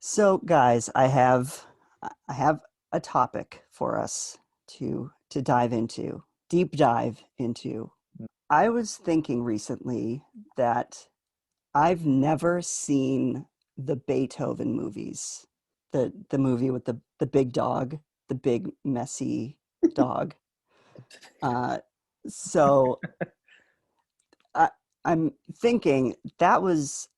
So, guys, I have a topic for us to dive into, deep dive into. I was thinking recently that I've never seen the Beethoven movies. The movie with the big dog, the big messy dog. Uh, so I, I'm thinking that was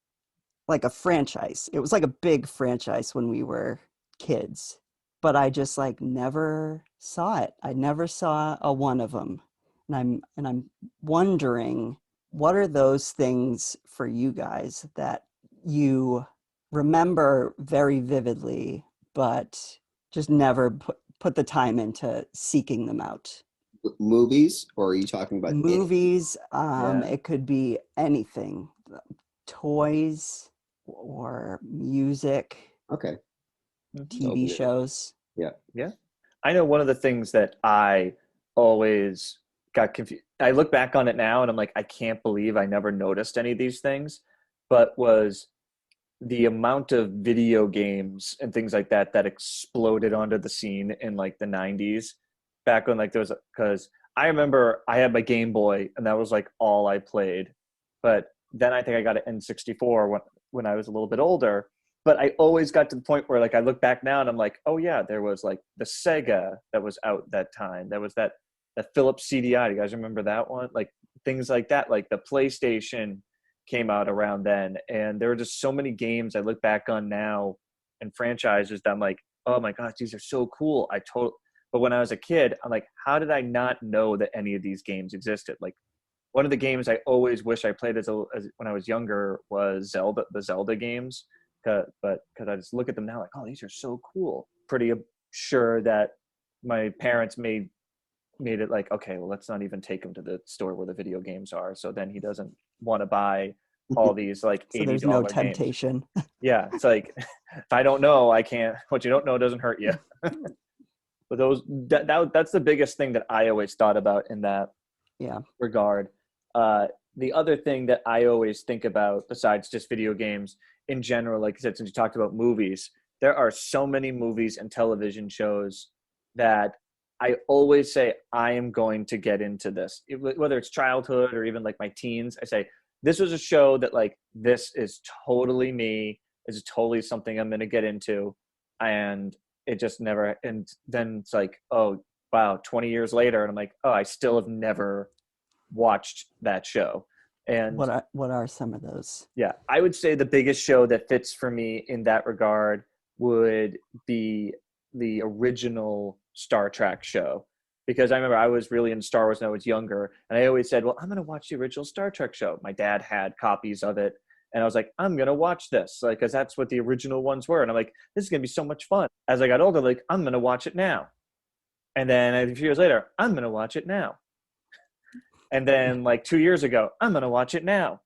like a franchise. It was like a big franchise when we were kids, but I just like never saw it. I never saw a one of them. And I'm wondering, what are those things for you guys that you remember very vividly, but just never put the time into seeking them out? Movies, or are you talking about any? Movies, Yeah. it could be anything, toys or music, Okay, Mhm. TV open it up. shows. Yeah. Yeah. I know one of the things that I always got confused. I look back on it now and I'm like, I can't believe I never noticed any of these things, but was the amount of video games and things like that that exploded onto the scene in like the 90s back when like there was because I remember I had my Game Boy and that was like all I played. But then I think I got an N64 when I was a little bit older. But I always got to the point where like I look back now and I'm like, oh yeah, there was like the Sega that was out that time. There was that Philips CDI. Do you guys remember that one? Like things like that, like the PlayStation came out around then, and there were just so many games I look back on now and franchises that I'm like, oh my gosh, these are so cool. But when I was a kid, I'm like, how did I not know that any of these games existed? Like one of the games I always wish I played as when I was younger was Zelda, the Zelda games. But because I just look at them now, like, oh, these are so cool. Pretty sure that my parents made it like, okay, well, let's not even take him to the store where the video games are. So then he doesn't want to buy all these like So eighty there's no dollar games. temptation. Yeah, it's like if I don't know, I can't. What you don't know doesn't hurt you. But that's the biggest thing that I always thought about in that Yeah. regard. Uh, the other thing that I always think about, besides just video games in general, like I said, since you talked about movies, there are so many movies and television shows that I always say, I am going to get into this. Whether it's childhood or even like my teens, I say, this was a show that, like, this is totally me. This is totally something I'm going to get into. And it just never, and then it's like, oh, wow, 20 years later. And I'm like, oh, I still have never watched that show. And What are some of those? yeah, I would say the biggest show that fits for me in that regard would be the original Star Trek show. Because I remember I was really into Star Wars when I was younger, and I always said, well, I'm going to watch the original Star Trek show. My dad had copies of it, and I was like, I'm going to watch this, like, because that's what the original ones were. And I'm like, this is going to be so much fun. As I got older, like, I'm going to watch it now. And then a few years later, I'm going to watch it now. And then like 2 years ago, I'm going to watch it now.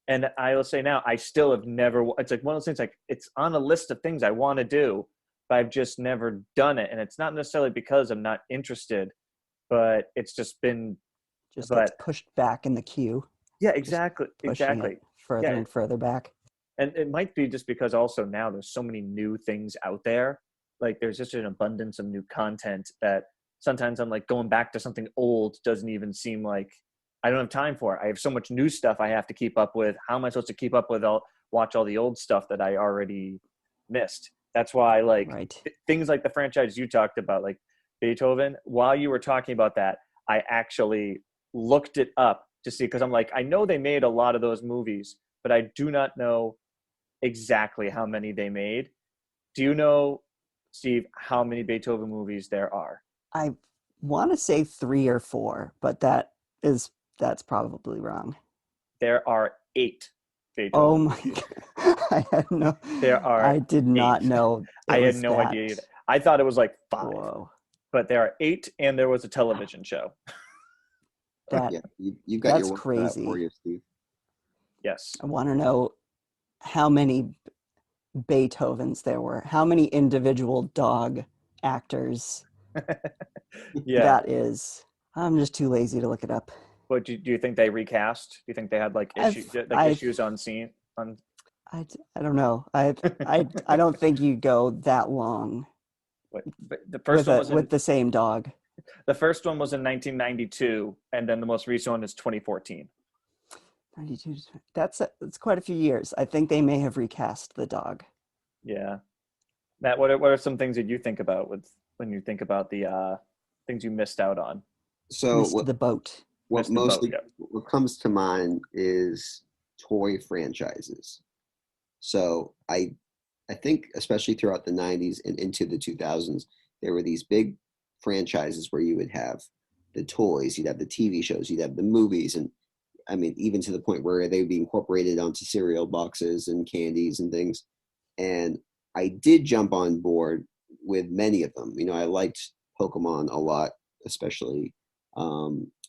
And I will say now, I still have never, it's like one of those things, like it's on a list of things I want to do, but I've just never done it. And it's not necessarily because I'm not interested, but it's just been, Just gets but pushed back in the queue, yeah, just exactly. pushing it Exactly. further Yeah. and further back. And it might be just because also now there's so many new things out there. Like there's just an abundance of new content that sometimes I'm like going back to something old doesn't even seem like I don't have time for it. I have so much new stuff I have to keep up with. How am I supposed to keep up with watch all the old stuff that I already missed? That's why like Right. things like the franchise you talked about, like Beethoven, while you were talking about that, I actually looked it up to see, because I'm like, I know they made a lot of those movies, but I do not know exactly how many they made. Do you know, Steve, how many Beethoven movies there are? I want to say three or four, but that's probably wrong. There are eight Oh Beethoven my movies. God. There are I did eight. not know it I had was no idea that. either. I thought it was like five, Whoa. but there are eight, and there was a Wow. television show. That Yeah, you've got your that's work cut out for crazy. you, Steve. Yes. I want to know how many Beethovens there were, how many individual dog actors Yeah. that is. I'm just too lazy to look it up. But do you think they recast? Do you think they had like I've issue like I've issues on scene on? I don't know. I don't think you go that long But the first one was in with the same dog. the first one was in 1992, and then the most recent one is 2014. 92. That's quite a few years. I think they may have recast the dog. Yeah. Matt, what are some things that you think about with when you think about the things you missed out on? So Missed the boat. what Missed the boat, mostly yeah. what comes to mind is toy franchises. So I think especially throughout the 90s and into the 2000s, there were these big franchises where you would have the toys, you'd have the TV shows, you'd have the movies, and I mean, even to the point where they would be incorporated onto cereal boxes and candies and things. And I did jump on board with many of them. You know, I liked Pokemon a lot, especially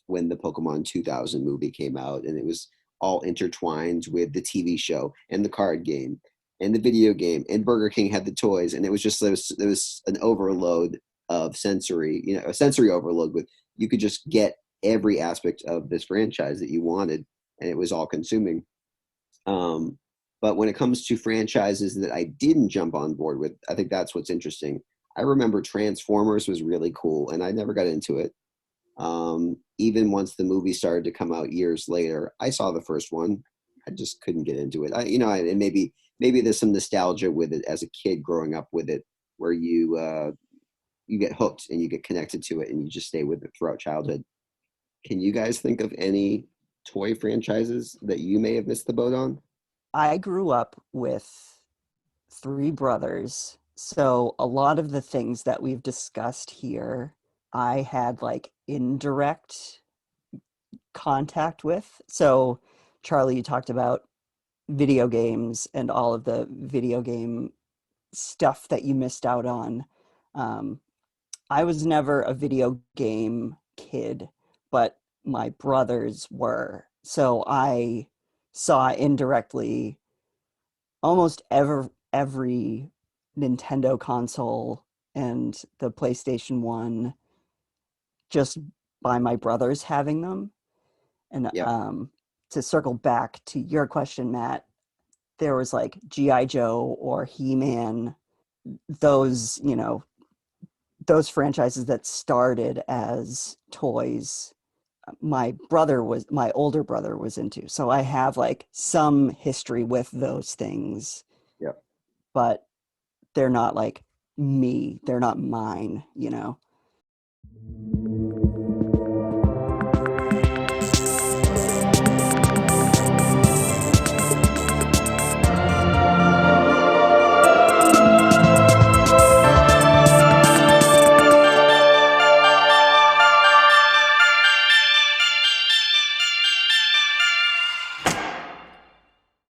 when the Pokemon 2000 movie came out, and it was all intertwined with the TV show and the card game and the video game. And Burger King had the toys, and it was just there was an overload of sensory, you know, a sensory overload with you could just get every aspect of this franchise that you wanted, and it was all consuming. Um, but when it comes to franchises that I didn't jump on board with, I think that's what's interesting. I remember Transformers was really cool, and I never got into it. Even once the movie started to come out years later, I saw the first one. I just couldn't get into it. And maybe there's some nostalgia with it as a kid growing up with it, where you get hooked and you get connected to it, and you just stay with it throughout childhood. Can you guys think of any toy franchises that you may have missed the boat on? I grew up with three brothers, so a lot of the things that we've discussed here, I had like indirect contact with. So, Charlie, you talked about video games and all of the video game stuff that you missed out on. Um, I was never a video game kid, but my brothers were. So I saw indirectly almost every Nintendo console and the PlayStation 1 just by my brothers having them. And Yeah, to circle back to your question, Matt, there was like G.I. Joe or He-Man, those, those franchises that started as toys. My older brother was into. So I have like some history with those things, yeah. but they're not like me. They're not mine.